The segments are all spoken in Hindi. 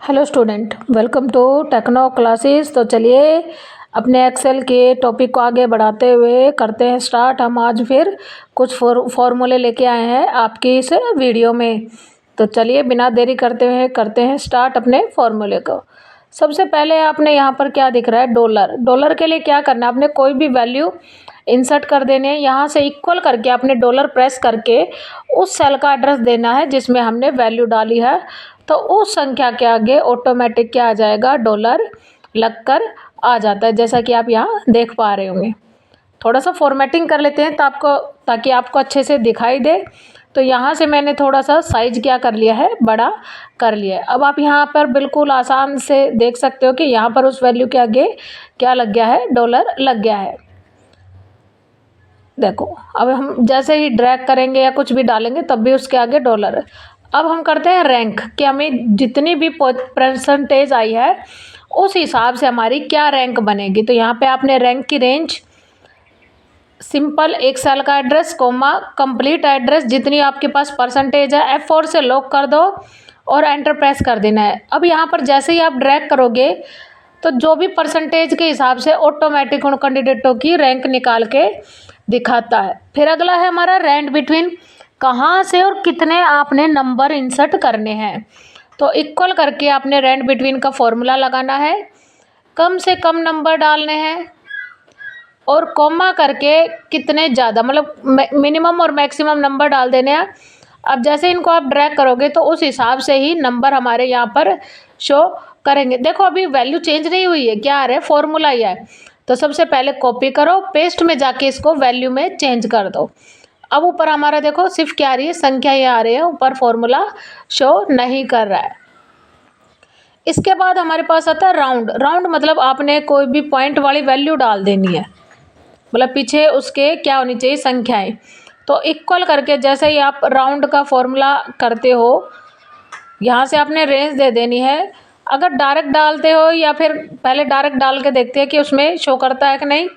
Hello student, welcome to techno classes. तो चलिए अपने एक्सेल के टॉपिक को आगे बढ़ाते हुए करते हैं स्टार्ट। हम आज फिर कुछ फॉर्मूले लेके आए हैं आपकी इस वीडियो में। तो चलिए बिना देरी करते हुए करते हैं स्टार्ट अपने फॉर्मूले को। सबसे पहले आपने यहाँ पर क्या दिख रहा है, डॉलर। डॉलर के लिए क्या करना है, आपने कोई भी वैल्यू इंसर्ट कर देने हैं। यहाँ से इक्वल करके आपने डॉलर प्रेस करके उस सेल का एड्रेस देना है जिसमें हमने वैल्यू डाली है। तो उस संख्या के आगे ऑटोमेटिक क्या आ जाएगा, डॉलर लगकर आ जाता है, जैसा कि आप यहाँ देख पा रहे होंगे। थोड़ा सा फॉर्मेटिंग कर लेते हैं ताकि आपको अच्छे से दिखाई दे। तो यहाँ से मैंने थोड़ा सा साइज क्या कर लिया है, बड़ा कर लिया है। अब आप यहाँ पर बिल्कुल आसान से देख सकते हो कि यहाँ पर उस वैल्यू के आगे क्या लग गया है, डॉलर लग गया है। देखो अब हम जैसे ही ड्रैग करेंगे या कुछ भी डालेंगे तब भी उसके आगे डॉलर। अब हम करते हैं रैंक, कि हमें जितनी भी परसेंटेज आई है उस हिसाब से हमारी क्या रैंक बनेगी। तो यहाँ पे आपने रैंक की रेंज, सिंपल एक सेल का एड्रेस, कोमा, कंप्लीट एड्रेस, जितनी आपके पास परसेंटेज है F4 से लॉक कर दो और एंटर प्रेस कर देना है। अब यहाँ पर जैसे ही आप ड्रैग करोगे तो जो भी परसेंटेज के हिसाब से ऑटोमेटिक उन कैंडिडेटों की रैंक निकाल के दिखाता है। फिर अगला है हमारा रैंक बिटवीन, कहाँ से और कितने आपने नंबर इंसर्ट करने हैं। तो इक्वल करके आपने रैंक बिटवीन का फॉर्मूला लगाना है, कम से कम नंबर डालने हैं और कॉमा करके कितने ज़्यादा, मतलब मिनिमम और मैक्सिमम नंबर डाल देने हैं। अब जैसे इनको आप ड्रैग करोगे तो उस हिसाब से ही नंबर हमारे यहाँ पर शो करेंगे। देखो अभी वैल्यू चेंज नहीं हुई है, क्या आ रहा है, फॉर्मूला ही है। तो सबसे पहले कॉपी करो, पेस्ट में जाके इसको वैल्यू में चेंज कर दो। अब ऊपर हमारा देखो सिर्फ क्या आ रही है, संख्या ये आ रही है, ऊपर फॉर्मूला शो नहीं कर रहा है। इसके बाद हमारे पास आता है राउंड। राउंड मतलब आपने कोई भी पॉइंट वाली वैल्यू डाल देनी है, मतलब पीछे उसके क्या होनी चाहिए, संख्याएं। तो इक्वल करके जैसे ही आप राउंड का फॉर्मूला करते हो, यहाँ से आपने रेंज दे देनी है। अगर डायरेक्ट डालते हो या फिर पहले डायरेक्ट डाल के देखते हैं कि उसमें शो करता है कि नहीं,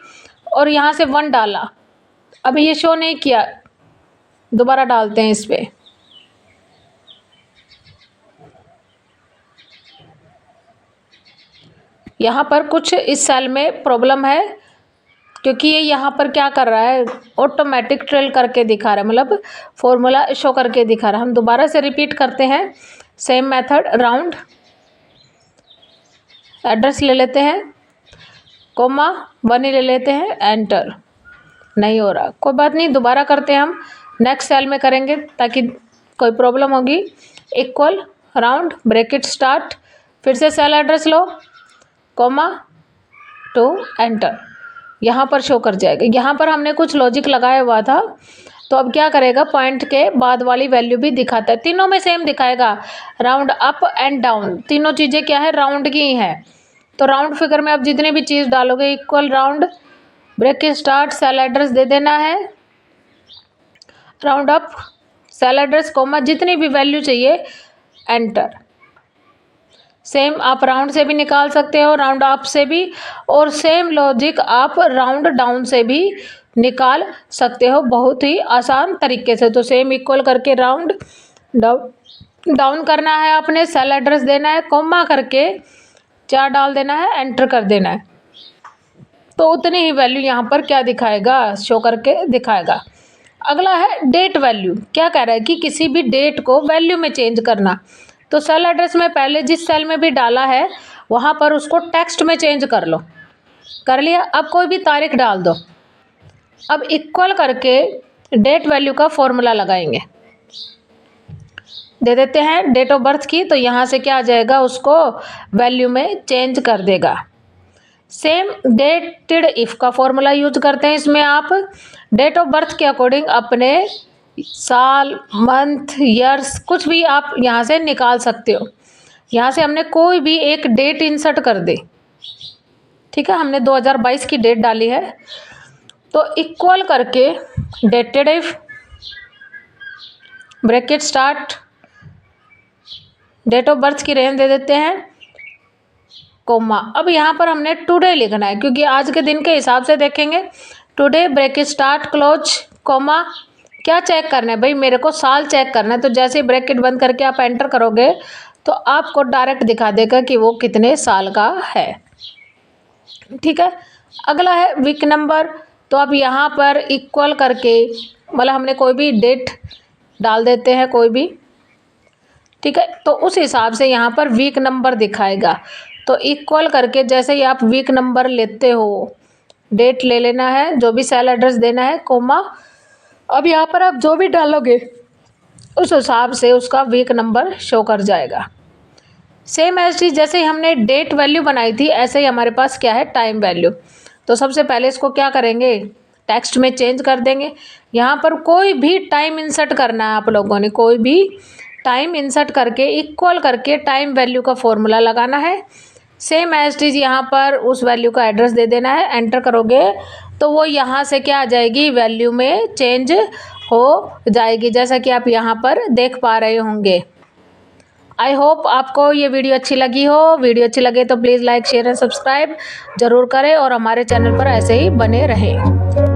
और यहाँ से 1 डाला, अभी ये शो नहीं किया, दोबारा डालते हैं इस पर। यहाँ पर कुछ इस सेल में प्रॉब्लम है क्योंकि ये यहाँ पर क्या कर रहा है, ऑटोमेटिक ट्रेल करके दिखा रहा है, मतलब फॉर्मूला शो करके दिखा रहा है। हम दोबारा से रिपीट करते हैं सेम मेथड। राउंड, एड्रेस ले लेते हैं, कोमा 1 ही ले लेते हैं, एंटर। नहीं हो रहा, कोई बात नहीं, दोबारा करते हैं हम, नेक्स्ट सेल में करेंगे ताकि कोई प्रॉब्लम होगी। इक्वल राउंड ब्रैकेट स्टार्ट, फिर से सेल एड्रेस लो, कोमा 2, एंटर। यहाँ पर शो कर जाएगा। यहाँ पर हमने कुछ लॉजिक लगाया हुआ था, तो अब क्या करेगा, पॉइंट के बाद वाली वैल्यू भी दिखाता है, तीनों में सेम दिखाएगा। राउंड अप एंड डाउन, तीनों चीज़ें क्या है, राउंड की ही है। तो राउंड फिगर में आप जितनी भी चीज़ डालोगे, equal round bracket start, cell address दे देना है, round up, cell address, comma, जितनी भी वैल्यू चाहिए, एंटर। सेम आप राउंड से भी निकाल सकते हो, राउंड अप से भी, और सेम लॉजिक आप राउंड डाउन से भी निकाल सकते हो, बहुत ही आसान तरीके से। तो सेम इक्वल करके राउंड डाउन करना है आपने, सेल एड्रेस देना है, कोमा करके 4 डाल देना है, एंटर कर देना है। तो उतनी ही वैल्यू यहाँ पर क्या दिखाएगा, शो करके दिखाएगा। अगला है डेट वैल्यू। क्या कह रहा है कि किसी भी डेट को वैल्यू में चेंज करना। तो सेल एड्रेस में पहले जिस सेल में भी डाला है वहाँ पर उसको टेक्स्ट में चेंज कर लो, कर लिया। अब कोई भी तारीख डाल दो। अब इक्वल करके डेट वैल्यू का फॉर्मूला लगाएंगे, दे देते हैं डेट ऑफ बर्थ की, तो यहाँ से क्या आ जाएगा, उसको वैल्यू में चेंज कर देगा। सेम डेटेड इफ़ का फॉर्मूला यूज करते हैं। इसमें आप डेट ऑफ बर्थ के अकॉर्डिंग अपने साल, मंथ, ईयर्स कुछ भी आप यहाँ से निकाल सकते हो। यहाँ से हमने कोई भी एक डेट इंसर्ट कर दे, ठीक है, हमने 2022 की डेट डाली है। तो इक्वल करके dated if bracket start, date of birth की रेंज दे देते हैं, कोमा। अब यहाँ पर हमने टुडे लिखना है क्योंकि आज के दिन के हिसाब से देखेंगे। Today bracket start, close, comma. क्या चेक करना है भाई, मेरे को साल चेक करना है। तो जैसे ही ब्रैकेट बंद करके आप एंटर करोगे तो आपको डायरेक्ट दिखा देगा कि वो कितने साल का है। ठीक है, अगला है वीक नंबर। तो आप यहाँ पर इक्वल करके, मतलब हमने कोई भी डेट डाल देते हैं कोई भी, ठीक है, तो उस हिसाब से यहाँ पर वीक नंबर दिखाएगा। तो इक्वल करके जैसे ही आप वीक नंबर लेते हो, डेट ले लेना है, जो भी सेल एड्रेस देना है, कोमा, अब यहाँ पर आप जो भी डालोगे उस हिसाब से उसका वीक नंबर शो कर जाएगा। सेम एज चीज जैसे ही हमने डेट वैल्यू बनाई थी, ऐसे ही हमारे पास क्या है, टाइम वैल्यू। तो सबसे पहले इसको क्या करेंगे, टेक्स्ट में चेंज कर देंगे। यहाँ पर कोई भी टाइम इंसर्ट करना है आप लोगों ने, कोई भी टाइम इंसर्ट करके इक्वल करके टाइम वैल्यू का फॉर्मूला लगाना है। सेम एज इज यहाँ पर उस वैल्यू का एड्रेस दे देना है, एंटर करोगे तो वो यहाँ से क्या आ जाएगी, वैल्यू में चेंज हो जाएगी, जैसा कि आप यहाँ पर देख पा रहे होंगे। आई होप आपको ये वीडियो अच्छी लगी हो। वीडियो अच्छी लगे तो please like share and subscribe ज़रूर करें और हमारे चैनल पर ऐसे ही बने रहें।